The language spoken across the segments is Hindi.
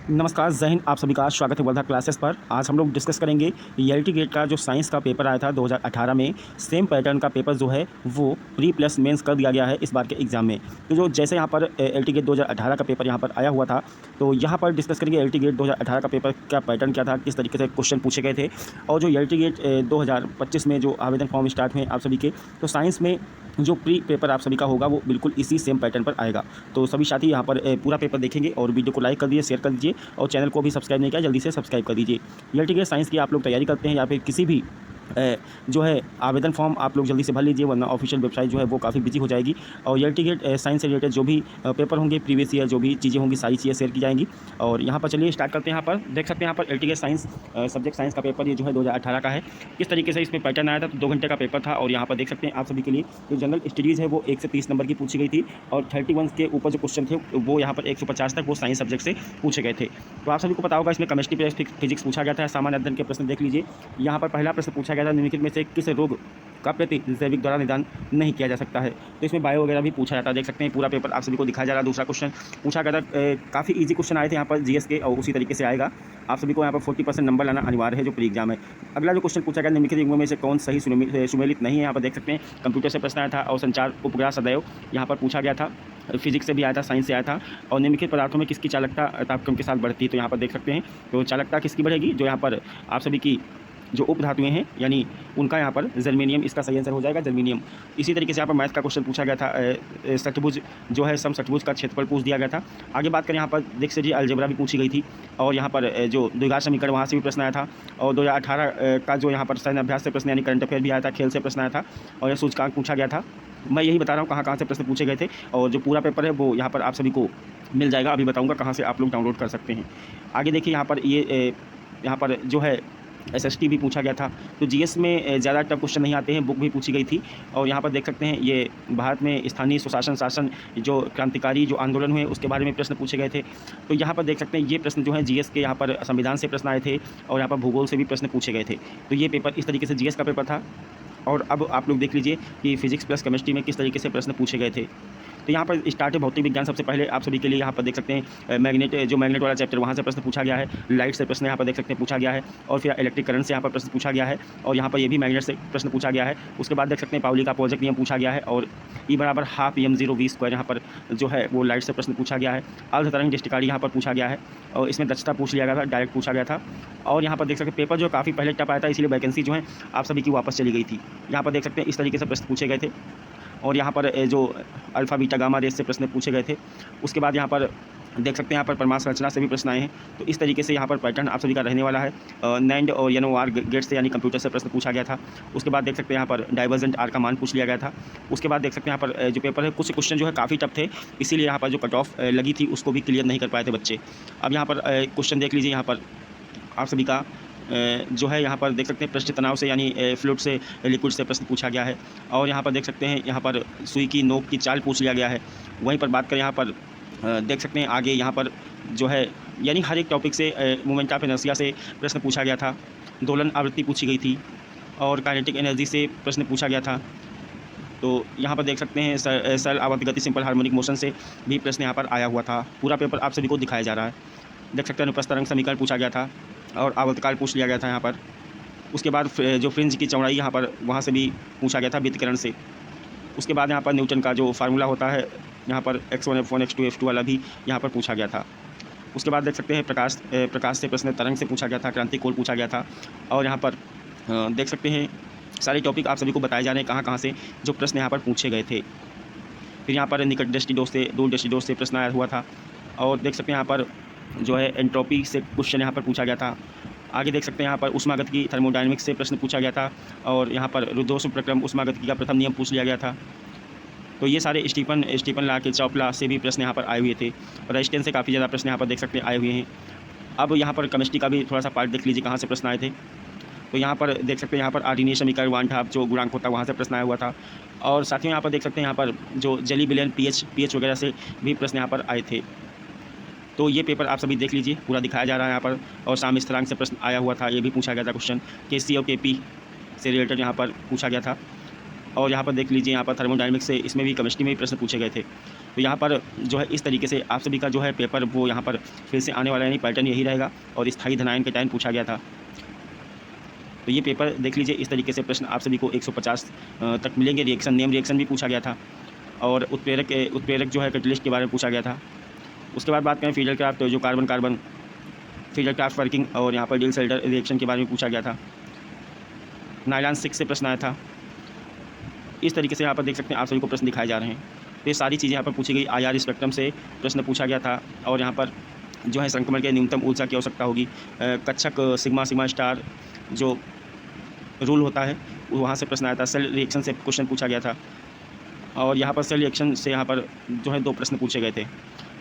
नमस्कार, जय हिंद। आप सभी का स्वागत है वर्धा क्लासेस पर। आज हम लोग डिस्कस करेंगे ईएलटी गेट का जो साइंस का पेपर आया था 2018 में। सेम पैटर्न का पेपर जो है वो प्री प्लस मेंस कर दिया गया है इस बार के एग्जाम में। तो जो जैसे यहाँ पर एलटी गेट 2018 का पेपर यहाँ पर आया हुआ था, तो यहाँ पर डिस्कस करेंगे एलटी गेट 2018 का पेपर का पैटर्न क्या था, किस तरीके से क्वेश्चन पूछे गए थे। और जो एलटी गेट 2025 में जो आवेदन फॉर्म स्टार्ट हुए आप सभी के, तो साइंस में जो प्री पेपर आप सभी का होगा वो बिल्कुल इसी सेम पैटर्न पर आएगा। तो सभी साथी यहाँ पर पूरा पेपर देखेंगे और वीडियो को लाइक कर दीजिए, शेयर कर दीजिए और चैनल को भी सब्सक्राइब नहीं किया जल्दी से सब्सक्राइब कर दीजिए। ईएलटी गेट साइंस की आप लोग तैयारी करते हैं या फिर किसी भी जो है आवेदन फॉर्म आप लोग जल्दी से भर लीजिए, वरना ऑफिशियल वेबसाइट जो है वो काफ़ी बिजी हो जाएगी। और ईएलटी गेट साइंस से रिलेटेड जो भी पेपर होंगे, प्रीवियस ईयर जो भी चीज़ें होंगी, सारी चीज़ें शेयर की जाएंगी। और यहाँ पर चलिए स्टार्ट करते हैं। यहाँ पर देख सकते हैं यहाँ पर LT grade science subject science का पेपर ये जो है 2018 का है। किस तरीके से इसमें पैटर्न आया था, तो 2 घंटे का पेपर था। और यहाँ पर देख सकते हैं आप सभी के लिए जो जनरल स्टडीज़ है वो 1 से 30 नंबर की पूछी गई थी और 31 के ऊपर जो क्वेश्चन थे वो यहाँ पर 150 तक वो साइंस सब्जेक्ट से पूछे गए थे। तो आप सभी को पता होगा इसमें केमिस्ट्री पे फिजिक्स पूछा गया था। सामान्य अध्ययन के प्रश्न देख लीजिए। यहाँ पर पहला प्रश्न पूछा गया था, निम्नलिखित में से किस रोग का प्रति जैविक द्वारा निदान नहीं किया जा सकता है। तो इसमें बायो वगैरह भी पूछा जाता है। देख सकते हैं पूरा पेपर आप सभी को दिखाया जा रहा है। दूसरा क्वेश्चन पूछा गया था, काफ़ी इजी क्वेश्चन आए थे यहाँ पर जीएस के, और उसी तरीके से आएगा। आप सभी को यहाँ पर 40% नंबर लाना अनिवार्य है जो प्री एग्जाम है। अगला जो क्वेश्चन पूछा गया, निम्नलिखित युग्मों में से कौन सही सुमेलित नहीं है। यहाँ पर देख सकते हैं कंप्यूटर से प्रश्न आया था और संचार उपग्रह सदैव यहाँ पर पूछा गया था। फिजिक्स से भी आया था, साइंस से आया था। और निम्नलिखित पदार्थों में किसकी चालकता तापक्रम के साथ बढ़ती है। तो यहाँ पर देख सकते हैं तो चालकता किसकी बढ़ेगी, जो यहाँ पर आप सभी की जो उपधातुएं हैं यानी उनका यहाँ पर जर्मेनियम इसका सही आंसर हो जाएगा, जर्मेनियम। इसी तरीके से यहाँ पर मैथ का क्वेश्चन पूछा गया था। षट्भुज जो है समषट्भुज का क्षेत्रफल पूछ दिया गया था। आगे बात करें यहाँ पर देख लीजिए अलजेब्रा भी पूछी गई थी। और यहाँ पर जो द्विघात समीकरण वहाँ से भी प्रश्न आया था। और 2018 का जो यहाँ पर सैन्य अभ्यास से प्रश्न यानी करंट अफेयर भी आया था, खेल से प्रश्न आया था। और यह सूचकांक पूछा गया था। मैं यही बता रहा हूँ कहाँ से प्रश्न पूछे गए थे। और जो पूरा पेपर है वो यहाँ पर आप सभी को मिल जाएगा। अभी बताऊँगा कहाँ से आप लोग डाउनलोड कर सकते हैं। आगे देखिए यहाँ पर यहाँ पर जो है एसएसटी भी पूछा गया था। तो जीएस में ज़्यादा टफ क्वेश्चन नहीं आते हैं, बुक भी पूछी गई थी। और यहाँ पर देख सकते हैं ये भारत में स्थानीय स्वशासन शासन जो क्रांतिकारी जो आंदोलन हुए उसके बारे में प्रश्न पूछे गए थे। तो यहाँ पर देख सकते हैं ये प्रश्न जो है जीएस के यहाँ पर संविधान से प्रश्न आए थे और यहाँ पर भूगोल से भी प्रश्न पूछे गए थे। तो ये पेपर इस तरीके से जीएस का पेपर था। और अब आप लोग देख लीजिए कि फिजिक्स प्लस केमिस्ट्री में किस तरीके से प्रश्न पूछे गए थे। तो यहाँ पर स्टार्ट है भौतिक विज्ञान। सबसे पहले आप सभी के लिए यहाँ पर देख सकते हैं मैग्नेट वाला चैप्टर वहाँ से प्रश्न पूछा गया है। लाइट से प्रश्न यहाँ पर देख सकते हैं पूछा गया है। और फिर इलेक्ट्रिक करंट से यहाँ पर प्रश्न पूछा गया है। और यहाँ पर ये भी मैग्नेट से प्रश्न पूछा गया है। उसके बाद देख सकते हैं पाउली का प्रोजेक्ट नियम पूछा गया है। और E बराबर हाफ m0v² यहाँ पर जो है वो लाइट से प्रश्न पूछा गया है। अर्ध तरंग दृष्टिकारी यहाँ पर पूछा गया है। और इसमें दक्षता पूछ लिया गया था, डायरेक्ट पूछा गया था। और यहाँ पर देख सकते हैं पेपर जो काफ़ी पहले टप आया था, इसलिए वैकेंसी जो है आप सभी की वापस चली गई थी। यहाँ पर देख सकते हैं इस तरीके से प्रश्न पूछे गए थे। और यहाँ पर जो अल्फ़ा बीटा गामा रेस से प्रश्न पूछे गए थे। उसके बाद यहाँ पर देख सकते हैं यहाँ पर परमाणु संरचना से भी प्रश्न आए हैं। तो इस तरीके से यहाँ पर पैटर्न आप सभी का रहने वाला है। नैंड और NOR गेट से यानी कंप्यूटर से प्रश्न पूछा गया था। उसके बाद देख सकते हैं यहाँ पर डाइवर्जेंट आर का मान पूछ लिया गया था। उसके बाद देख सकते हैं यहाँ पर जो पेपर है कुछ क्वेश्चन जो है काफ़ी टफ थे, इसीलिए यहाँ पर जो कट ऑफ लगी थी उसको भी क्लियर नहीं कर पाए थे बच्चे। अब यहाँ पर क्वेश्चन देख लीजिए। यहाँ पर आप सभी का जो है यहाँ पर देख सकते हैं पृष्ठ तनाव से यानी फ्लूइड से लिक्विड से प्रश्न पूछा गया है। और यहाँ पर देख सकते हैं यहाँ पर सुई की नोक की चाल पूछ लिया गया है। वहीं पर बात करें यहाँ पर देख सकते हैं आगे यहाँ पर जो है यानी हर एक टॉपिक से मोमेंट ऑफ इनर्शिया से प्रश्न पूछा गया था। दोलन आवृत्ति पूछी गई थी और काइनेटिक एनर्जी से प्रश्न पूछा गया था। तो यहाँ पर देख सकते हैं सरल आवर्त गति सिंपल हार्मोनिक मोशन से भी प्रश्न यहाँ पर आया हुआ था। पूरा पेपर आप सभी को दिखाया जा रहा है। देख सकते हैं अनुप्रस्थ तरंग समीकरण पूछा गया था और आवर्तकाल पूछ लिया गया था यहाँ पर। उसके बाद जो फ्रिंज की चौड़ाई यहाँ पर वहाँ से भी पूछा गया था वितरण से। उसके बाद यहाँ पर न्यूटन का जो फार्मूला होता है यहाँ पर x1 F1 x2 F2 वाला भी यहाँ पर पूछा गया था। उसके बाद देख सकते हैं प्रकाश से प्रश्न तरंग से पूछा गया था, क्रांतिकोण पूछा गया था। और यहाँ पर देख सकते हैं सारे टॉपिक आप सभी को बताए जा रहे हैं कहाँ कहाँ से जो प्रश्न यहाँ पर पूछे गए थे। फिर यहाँ पर निकट दृष्टि दोष से दूर दृष्टि दोष से प्रश्न आया हुआ था। और देख सकते हैं यहाँ पर जो है एंट्रोपी से क्वेश्चन यहाँ पर पूछा गया था। आगे देख सकते हैं यहाँ पर उष्मागतिकी थर्मोडायनेमिक्स से प्रश्न पूछा गया था। और यहाँ पर रुद्धोष्म प्रक्रम उष्मागतिकी का प्रथम नियम पूछ लिया गया था। तो ये सारे स्टीफन ला के चौपला से भी प्रश्न यहाँ पर आए हुए थे। और आइंस्टाइन से काफ़ी ज़्यादा प्रश्न यहाँ पर देख सकते हैं आए हुए हैं। अब यहाँ पर केमिस्ट्री का भी थोड़ा सा पार्ट देख लीजिए कहाँ से प्रश्न आए थे। तो यहाँ पर देख सकते हैं यहाँ पर आर्डिनेशन समीकरण वान ठाप जो गुणांक होता है वहाँ से प्रश्न आया हुआ था। और साथ ही यहाँ पर देख सकते हैं यहाँ पर जो जली विलयन पीएच वगैरह से भी प्रश्न यहाँ पर आए थे। तो ये पेपर आप सभी देख लीजिए, पूरा दिखाया जा रहा है यहाँ पर। और साम्य स्थिरांक से प्रश्न आया हुआ था, ये भी पूछा गया था क्वेश्चन। KC और KP से रिलेटेड यहाँ पर पूछा गया था। और यहाँ पर देख लीजिए यहाँ पर थर्मोडायनेमिक्स से इसमें भी केमिस्ट्री में भी प्रश्न पूछे गए थे। तो यहाँ पर जो है इस तरीके से आप सभी का जो है पेपर वो यहाँ पर फिर से आने वाला, यानी पैटर्न यही रहेगा। और स्थायी धनायन के टाइम पूछा गया था। तो ये पेपर देख लीजिए, इस तरीके से प्रश्न आप सभी को 150 तक मिलेंगे। रिएक्शन, नेम रिएक्शन भी पूछा गया था और उत्प्रेरक जो है कैटलिस्ट के बारे में पूछा गया था। उसके बाद बात करें फ्यूजन क्राफ्ट, तो जो carbon carbon fusion craft working और यहाँ पर डिल सेल्टर रिएक्शन के बारे में पूछा गया था। नाइलॉन 6 से प्रश्न आया था। इस तरीके से यहाँ पर देख सकते हैं आप सभी को प्रश्न दिखाए जा रहे हैं। तो ये सारी चीज़ें यहाँ पर पूछी गई। IR स्पेक्ट्रम से प्रश्न पूछा गया था और यहाँ पर जो है संक्रमण के न्यूनतम ऊर्जा की आवश्यकता होगी। कक्षक सिग्मा स्टार जो रूल होता है वहाँ से प्रश्न आया था। सेल रिएक्शन से क्वेश्चन पूछा गया था और यहाँ पर सेल रिएक्शन से यहाँ पर जो है 2 प्रश्न पूछे गए थे।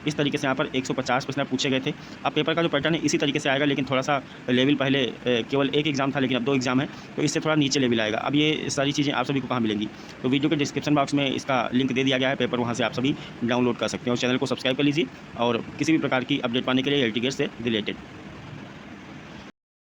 इस तरीके से यहाँ पर 150 प्रश्न पूछे गए थे। अब पेपर का जो पैटर्न है इसी तरीके से आएगा, लेकिन थोड़ा सा लेवल पहले केवल 1 एग्ज़ाम था, लेकिन अब 2 एग्ज़ाम है, तो इससे थोड़ा नीचे लेवल आएगा। अब ये सारी चीज़ें आप सभी को कहाँ मिलेंगी, तो वीडियो के डिस्क्रिप्शन बॉक्स में इसका लिंक दे दिया गया है पेपर, वहाँ से आप सभी डाउनलोड कर सकते हैं। और चैनल को सब्सक्राइब कर लीजिए और किसी भी प्रकार की अपडेट पाने के लिए LT गेट से रिलेटेड।